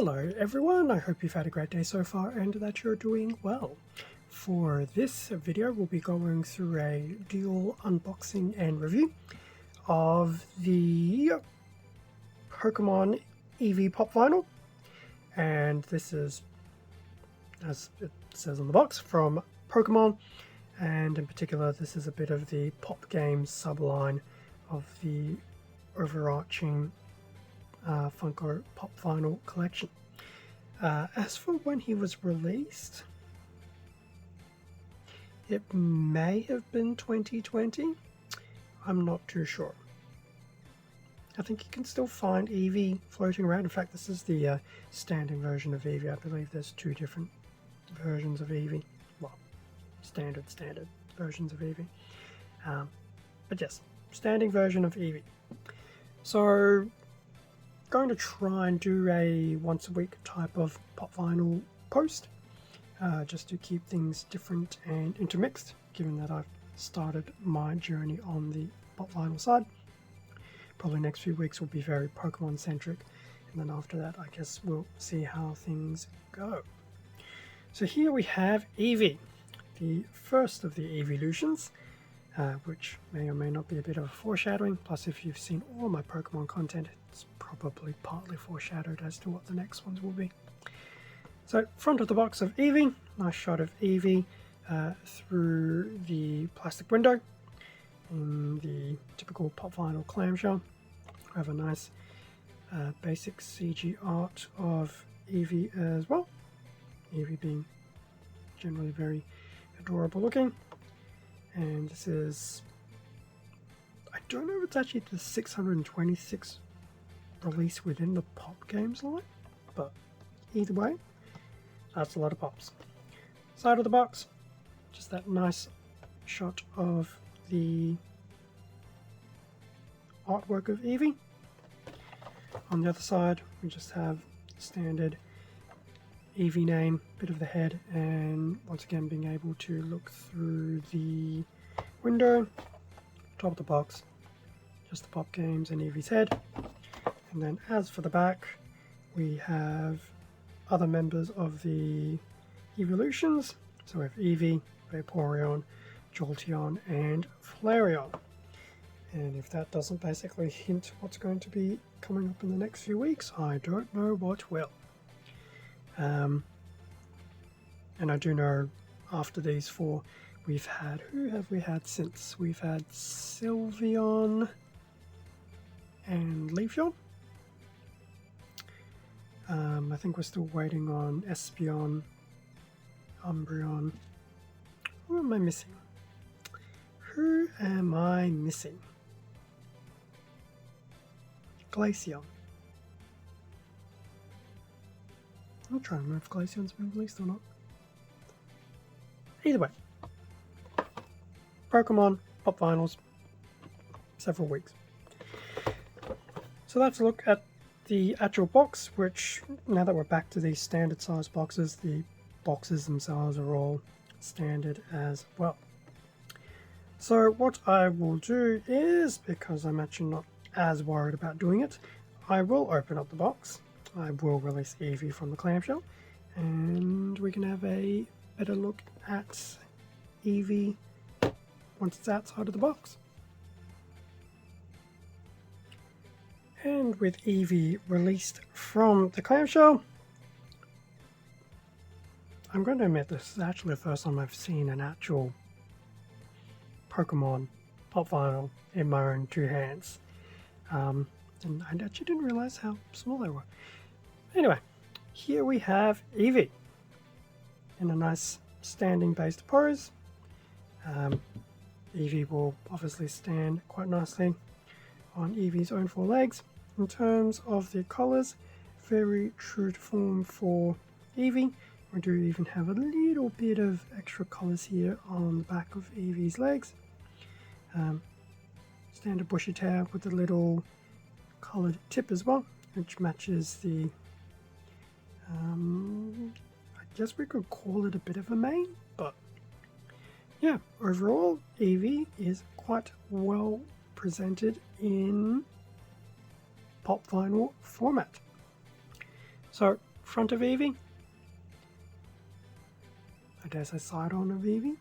Hello everyone, I hope you've had a great day so far and that you're doing well. For this video we'll be going through a dual unboxing and review of the Pokemon Eevee Pop Vinyl, and this is, as it says on the box, from Pokemon, and in particular this is a bit of the Pop Games subline of the overarching Funko Pop Vinyl collection. As for when he was released, it may have been 2020. I'm not too sure. I think you can still find Eevee floating around. In fact, this is the standing version of Eevee. I believe there's two different versions of Eevee. Well, standard versions of Eevee. But yes, standing version of Eevee. So, going to try and do a once a week type of pop vinyl post, just to keep things different and intermixed, given that I've started my journey on the pop vinyl side. Probably next few weeks will be very Pokemon centric, and then after that I guess we'll see how things go. So here we have Eevee, the first of the evolutions, which may or may not be a bit of a foreshadowing. Plus, if you've seen all my Pokemon content, it's probably partly foreshadowed as to what the next ones will be. So, front of the box of Eevee, nice shot of Eevee through the plastic window in the typical pop vinyl clamshell. I have a nice basic CG art of Eevee as well. Eevee being generally very adorable looking. And this is, I don't know if it's actually the 626 release within the Pop Games line, but either way, that's a lot of pops. Side of the box, just that nice shot of the artwork of Eevee. On the other side, we just have standard Eevee name, bit of the head, and once again being able to look through the window. Top of the box, just the Pop Games and Eevee's head. And then as for the back, we have other members of the evolutions. So we have Eevee, Vaporeon, Jolteon, and Flareon. And if that doesn't basically hint what's going to be coming up in the next few weeks, I don't know what will. And I do know after these four, we've had, who have we had since? We've had Sylveon and Leafeon. I think we're still waiting on Espeon, Umbreon. Who am I missing? Who am I missing? Glaceon. I'm trying to remember if Glaceon's been released or not. Either way, Pokemon Pop Vinyls, several weeks. So let's look at the actual box, which, now that we're back to these standard size boxes, the boxes themselves are all standard as well. So what I will do is, because I'm actually not as worried about doing it, I will open up the box. I will release Eevee from the clamshell, and we can have a better look at Eevee once it's outside of the box. And with Eevee released from the clamshell, I'm going to admit this is actually the first time I've seen an actual Pokemon Pop Vinyl in my own two hands. And I actually didn't realize how small they were. Anyway, here we have Eevee in a nice standing based pose. Eevee will obviously stand quite nicely on Eevee's own four legs. In terms of the collars, very true to form for Eevee. We do even have a little bit of extra collars here on the back of Eevee's legs. Standard bushy tail with a little collared tip as well, which matches the, I guess we could call it a bit of a mane, but yeah, overall Eevee is quite well presented in pop vinyl format. So front of Eevee. I dare say side on of Eevee.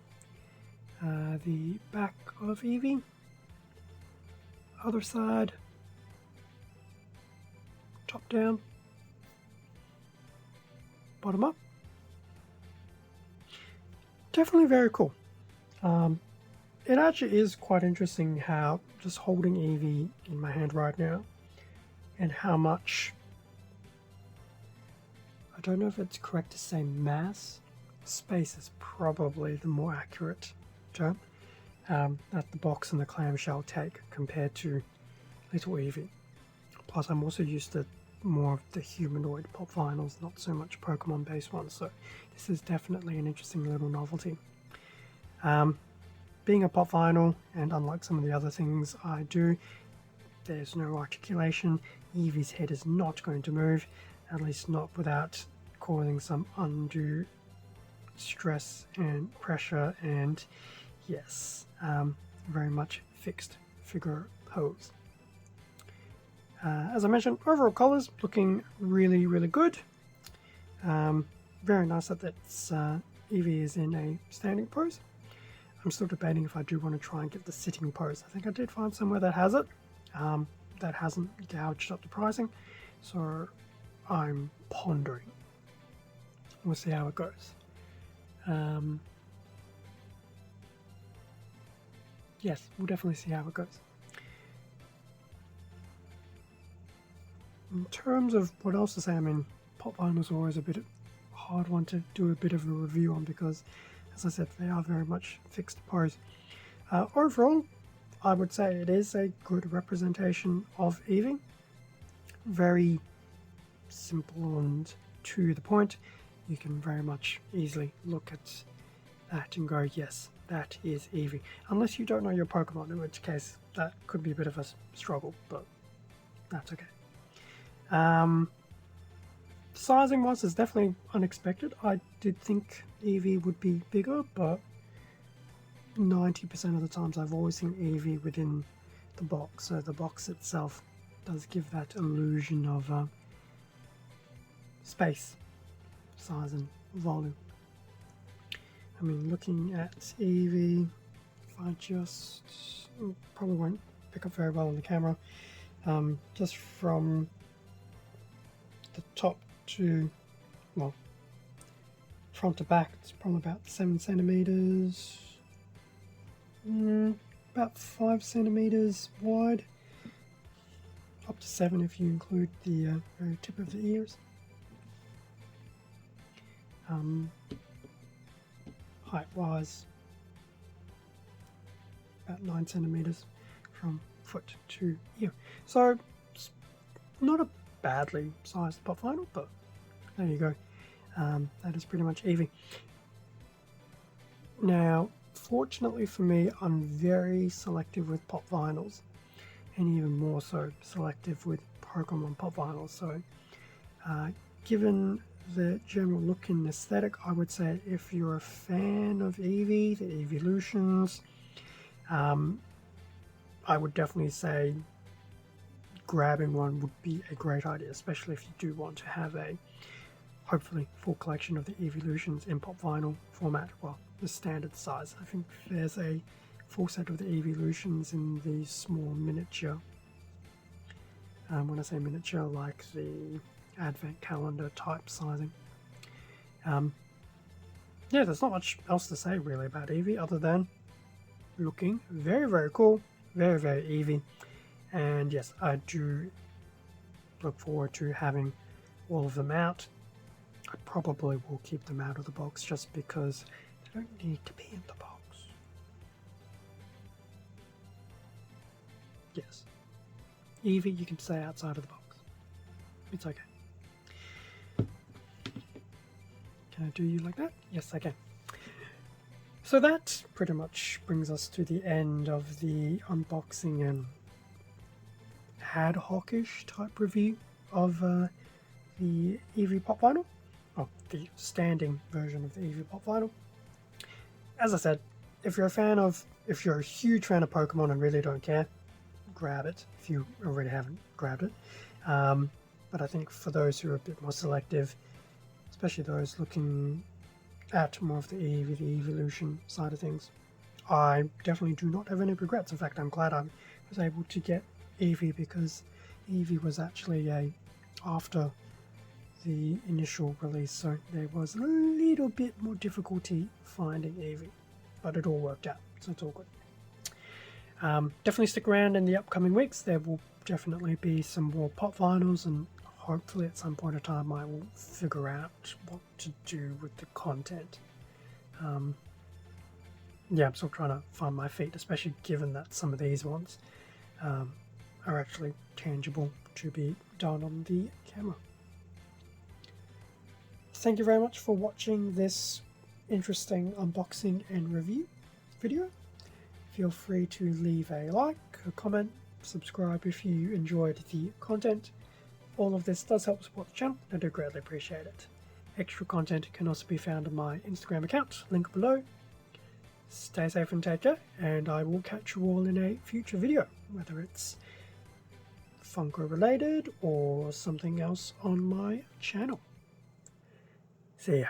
The back of Eevee. Other side. Top down. Bottom up. Definitely very cool. It actually is quite interesting how just holding Eevee in my hand right now and how much, I don't know if it's correct to say mass, space is probably the more accurate term, that the box and the clamshell take compared to little Eevee. Plus I'm also used to more of the humanoid pop vinyls, not so much Pokemon based ones, so this is definitely an interesting little novelty. Being a pop vinyl, and unlike some of the other things I do, there's no articulation. Eevee's head is not going to move, at least not without causing some undue stress and pressure, and yes, very much fixed figure pose. As I mentioned, overall colours looking really, really good. Very nice that Eevee is in a standing pose. I'm still debating if I do want to try and get the sitting pose. I think I did find somewhere that has it, that hasn't gouged up the pricing, so I'm pondering. We'll see how it goes. Yes, we'll definitely see how it goes. In terms of what else to say, I mean, pop vinyls are always a bit hard one to do a bit of a review on because, as I said, they are very much fixed pose. Overall, I would say it is a good representation of Eevee. Very simple and to the point. You can very much easily look at that and go, yes, that is Eevee. Unless you don't know your Pokemon, in which case that could be a bit of a struggle, but that's okay. Sizing wise is definitely unexpected. I did think Eevee would be bigger, but 90% of the times I've always seen Eevee within the box, so the box itself does give that illusion of space, size and volume. I mean, looking at Eevee, if I just probably won't pick up very well on the camera, just from the top to, well, front to back, it's probably about 7 centimeters, about 5 centimeters wide, up to 7 if you include the very tip of the ears. Height wise, about 9 centimeters from foot to ear. So it's not a badly sized pop vinyl, but there you go. That is pretty much Eevee. Now, fortunately for me, I'm very selective with pop vinyls, and even more so selective with Pokemon pop vinyls. So, given the general look and aesthetic, I would say if you're a fan of Eevee, the Eeveelutions, I would definitely say grabbing one would be a great idea, especially if you do want to have a hopefully full collection of the Eeveelutions in pop vinyl format. Well, the standard size. I think there's a full set of the Eeveelutions in the small miniature. When I say miniature, like the advent calendar type sizing. Yeah, there's not much else to say really about Eevee other than looking very, very cool, very, very Eevee. And yes, I do look forward to having all of them out. I probably will keep them out of the box just because they don't need to be in the box. Yes. Eevee, you can stay outside of the box. It's okay. Can I do you like that? Yes, I can. So that pretty much brings us to the end of the unboxing and ad hoc-ish type review of the Eevee pop vinyl. Oh, the standing version of the Eevee pop vinyl. As I said, if you're a huge fan of Pokemon and really don't care, grab it if you already haven't grabbed it. But I think for those who are a bit more selective, especially those looking at more of the Eevee, the evolution side of things. I definitely do not have any regrets. In fact, I'm glad I was able to get Eevee, because Eevee was actually after the initial release, so there was a little bit more difficulty finding Eevee, but it all worked out, so it's all good. Definitely stick around in the upcoming weeks. There will definitely be some more pop vinyls, and hopefully at some point in time I will figure out what to do with the content. Yeah, I'm still trying to find my feet, especially given that some of these ones are actually tangible to be done on the camera. Thank you very much for watching this interesting unboxing and review video. Feel free to leave a like, a comment, subscribe if you enjoyed the content. All of this does help support the channel, and I do greatly appreciate it. Extra content can also be found on my Instagram account, link below. Stay safe and take care, and I will catch you all in a future video, whether it's Funko related or something else on my channel. See ya.